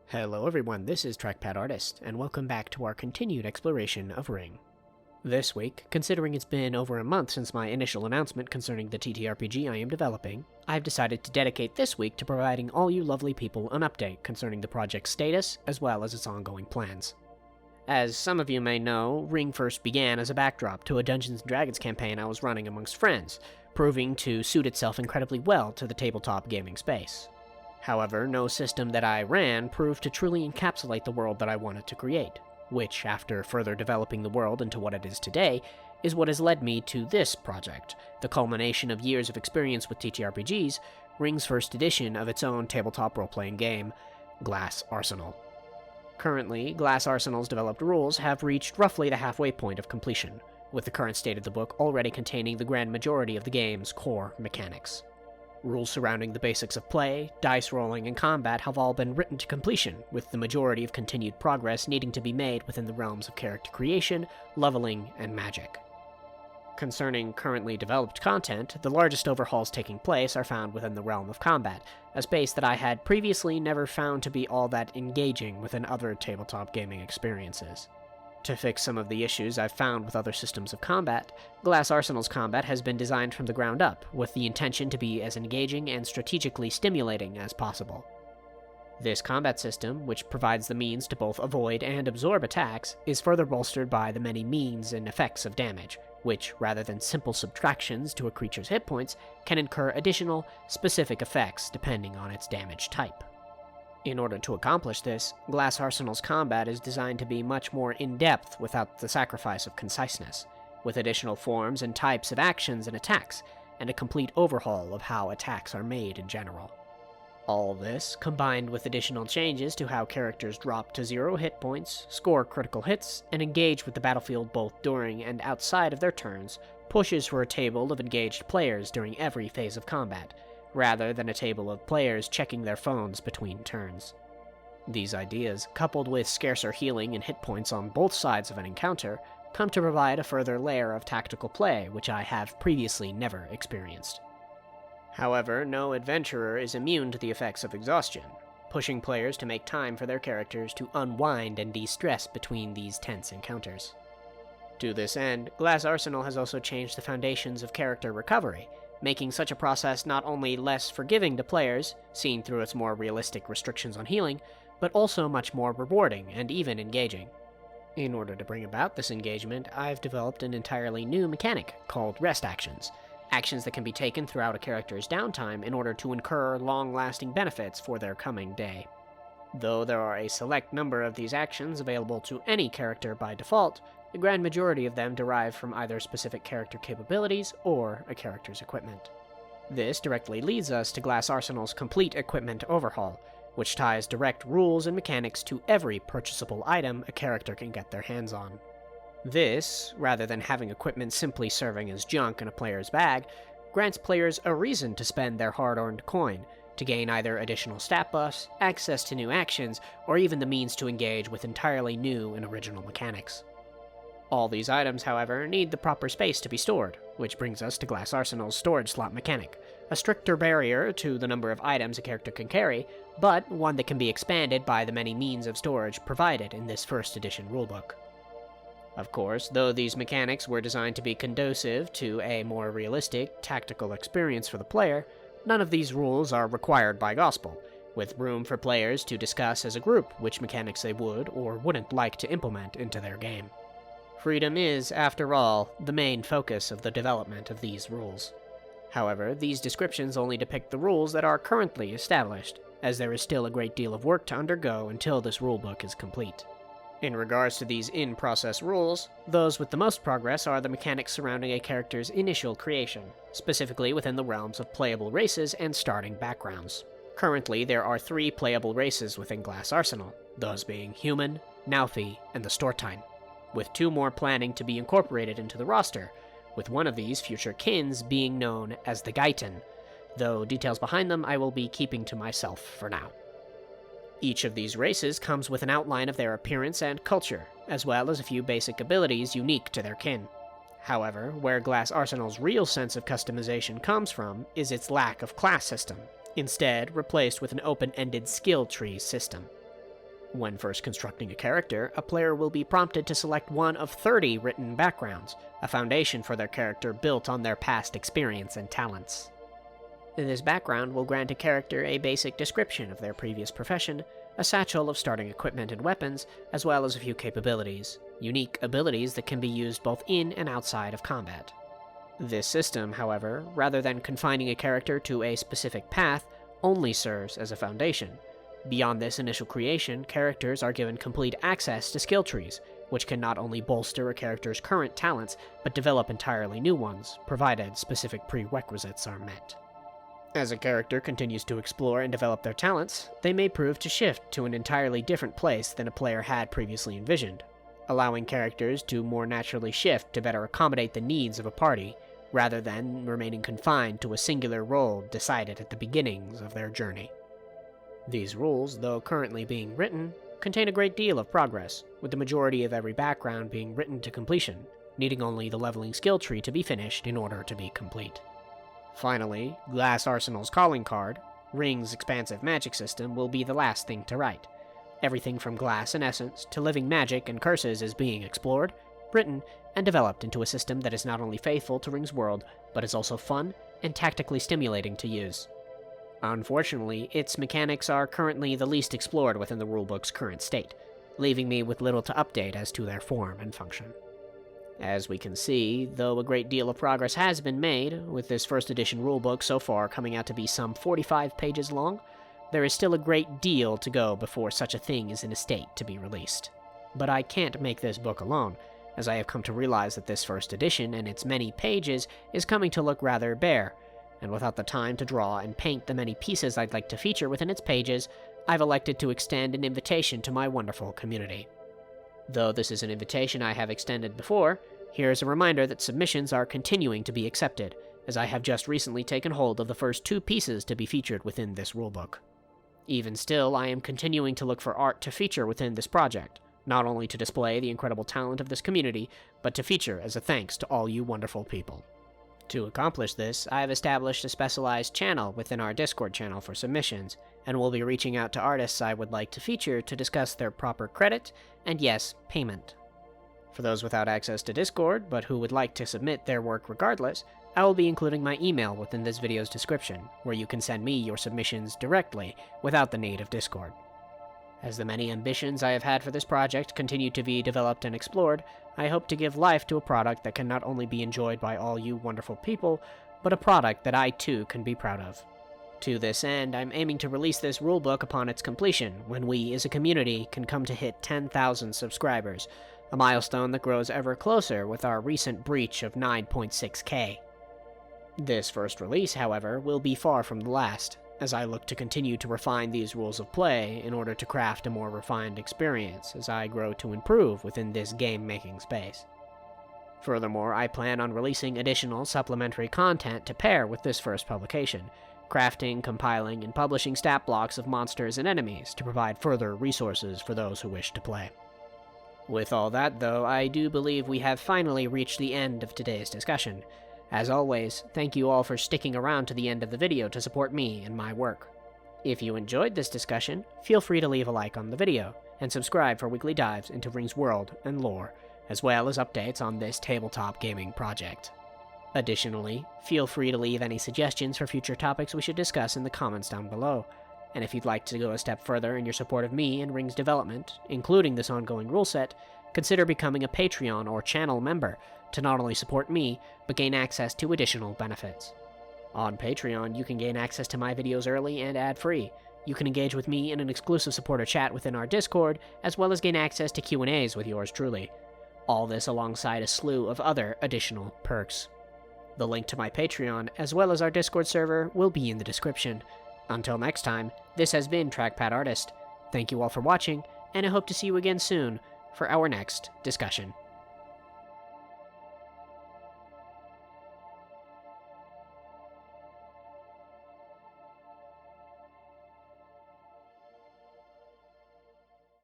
Hello everyone, this is Trackpad Artist, and welcome back to our continued exploration of Ryng. This week, considering it's been over a month since my initial announcement concerning the TTRPG I am developing, I've decided to dedicate this week to providing all you lovely people an update concerning the project's status, as well as its ongoing plans. As some of you may know, Ryng first began as a backdrop to a Dungeons & Dragons campaign I was running amongst friends, proving to suit itself incredibly well to the tabletop gaming space. However, no system that I ran proved to truly encapsulate the world that I wanted to create, which, after further developing the world into what it is today, is what has led me to this project, the culmination of years of experience with TTRPGs, Ryng's first edition of its own tabletop role-playing game, Glass Arsenal. Currently, Glass Arsenal's developed rules have reached roughly the halfway point of completion, with the current state of the book already containing the grand majority of the game's core mechanics. Rules surrounding the basics of play, dice rolling, and combat have all been written to completion, with the majority of continued progress needing to be made within the realms of character creation, leveling, and magic. Concerning currently developed content, the largest overhauls taking place are found within the realm of combat, a space that I had previously never found to be all that engaging within other tabletop gaming experiences. To fix some of the issues I've found with other systems of combat, Glass Arsenal's combat has been designed from the ground up, with the intention to be as engaging and strategically stimulating as possible. This combat system, which provides the means to both avoid and absorb attacks, is further bolstered by the many means and effects of damage, which, rather than simple subtractions to a creature's hit points, can incur additional, specific effects depending on its damage type. In order to accomplish this, Glass Arsenal's combat is designed to be much more in-depth without the sacrifice of conciseness, with additional forms and types of actions and attacks, and a complete overhaul of how attacks are made in general. All this, combined with additional changes to how characters drop to 0 hit points, score critical hits, and engage with the battlefield both during and outside of their turns, pushes for a table of engaged players during every phase of combat, rather than a table of players checking their phones between turns. These ideas, coupled with scarcer healing and hit points on both sides of an encounter, come to provide a further layer of tactical play which I have previously never experienced. However, no adventurer is immune to the effects of exhaustion, pushing players to make time for their characters to unwind and de-stress between these tense encounters. To this end, Glass Arsenal has also changed the foundations of character recovery, making such a process not only less forgiving to players, seen through its more realistic restrictions on healing, but also much more rewarding and even engaging. In order to bring about this engagement, I've developed an entirely new mechanic called rest actions, actions that can be taken throughout a character's downtime in order to incur long-lasting benefits for their coming day. Though there are a select number of these actions available to any character by default, the grand majority of them derive from either specific character capabilities or a character's equipment. This directly leads us to Glass Arsenal's complete equipment overhaul, which ties direct rules and mechanics to every purchasable item a character can get their hands on. This, rather than having equipment simply serving as junk in a player's bag, grants players a reason to spend their hard-earned coin, to gain either additional stat buffs, access to new actions, or even the means to engage with entirely new and original mechanics. All these items, however, need the proper space to be stored, which brings us to Glass Arsenal's storage slot mechanic, a stricter barrier to the number of items a character can carry, but one that can be expanded by the many means of storage provided in this first edition rulebook. Of course, though these mechanics were designed to be conducive to a more realistic, tactical experience for the player, none of these rules are required by gospel, with room for players to discuss as a group which mechanics they would or wouldn't like to implement into their game. Freedom is, after all, the main focus of the development of these rules. However, these descriptions only depict the rules that are currently established, as there is still a great deal of work to undergo until this rulebook is complete. In regards to these in-process rules, those with the most progress are the mechanics surrounding a character's initial creation, specifically within the realms of playable races and starting backgrounds. Currently, there are 3 playable races within Glass Arsenal, those being Human, Naufi, and the Stortine, with 2 more planning to be incorporated into the roster, with one of these future kins being known as the Gaitan, though details behind them I will be keeping to myself for now. Each of these races comes with an outline of their appearance and culture, as well as a few basic abilities unique to their kin. However, where Glass Arsenal's real sense of customization comes from is its lack of class system, instead replaced with an open-ended skill tree system. When first constructing a character, a player will be prompted to select one of 30 written backgrounds, a foundation for their character built on their past experience and talents. This background will grant a character a basic description of their previous profession, a satchel of starting equipment and weapons, as well as a few capabilities, unique abilities that can be used both in and outside of combat. This system, however, rather than confining a character to a specific path, only serves as a foundation. Beyond this initial creation, characters are given complete access to skill trees, which can not only bolster a character's current talents, but develop entirely new ones, provided specific prerequisites are met. As a character continues to explore and develop their talents, they may prove to shift to an entirely different place than a player had previously envisioned, allowing characters to more naturally shift to better accommodate the needs of a party, rather than remaining confined to a singular role decided at the beginnings of their journey. These rules, though currently being written, contain a great deal of progress, with the majority of every background being written to completion, needing only the leveling skill tree to be finished in order to be complete. Finally, Glass Arsenal's calling card, Ryng's expansive magic system, will be the last thing to write. Everything from glass and essence to living magic and curses is being explored, written, and developed into a system that is not only faithful to Ryng's world, but is also fun and tactically stimulating to use. Unfortunately, its mechanics are currently the least explored within the rulebook's current state, leaving me with little to update as to their form and function. As we can see, though a great deal of progress has been made, with this first edition rulebook so far coming out to be some 45 pages long, there is still a great deal to go before such a thing is in a state to be released. But I can't make this book alone, as I have come to realize that this first edition and its many pages is coming to look rather bare, and without the time to draw and paint the many pieces I'd like to feature within its pages, I've elected to extend an invitation to my wonderful community. Though this is an invitation I have extended before, here is a reminder that submissions are continuing to be accepted, as I have just recently taken hold of the first 2 pieces to be featured within this rulebook. Even still, I am continuing to look for art to feature within this project, not only to display the incredible talent of this community, but to feature as a thanks to all you wonderful people. To accomplish this, I have established a specialized channel within our Discord channel for submissions, and will be reaching out to artists I would like to feature to discuss their proper credit, and yes, payment. For those without access to Discord, but who would like to submit their work regardless, I will be including my email within this video's description, where you can send me your submissions directly, without the need of Discord. As the many ambitions I have had for this project continue to be developed and explored, I hope to give life to a product that can not only be enjoyed by all you wonderful people, but a product that I too can be proud of. To this end, I'm aiming to release this rulebook upon its completion, when we, as a community, can come to hit 10,000 subscribers, a milestone that grows ever closer with our recent breach of 9.6k. This first release, however, will be far from the last, as I look to continue to refine these rules of play in order to craft a more refined experience as I grow to improve within this game-making space. Furthermore, I plan on releasing additional supplementary content to pair with this first publication, crafting, compiling, and publishing stat blocks of monsters and enemies to provide further resources for those who wish to play. With all that, though, I do believe we have finally reached the end of today's discussion. As always, thank you all for sticking around to the end of the video to support me and my work. If you enjoyed this discussion, feel free to leave a like on the video, and subscribe for weekly dives into Ryng's world and lore, as well as updates on this tabletop gaming project. Additionally, feel free to leave any suggestions for future topics we should discuss in the comments down below, and if you'd like to go a step further in your support of me and Ryng's development, including this ongoing rule set, consider becoming a Patreon or channel member to not only support me, but gain access to additional benefits. On Patreon, you can gain access to my videos early and ad-free. You can engage with me in an exclusive supporter chat within our Discord, as well as gain access to Q&As with yours truly. All this alongside a slew of other additional perks. The link to my Patreon, as well as our Discord server, will be in the description. Until next time, this has been Trackpad Artist. Thank you all for watching, and I hope to see you again soon for our next discussion.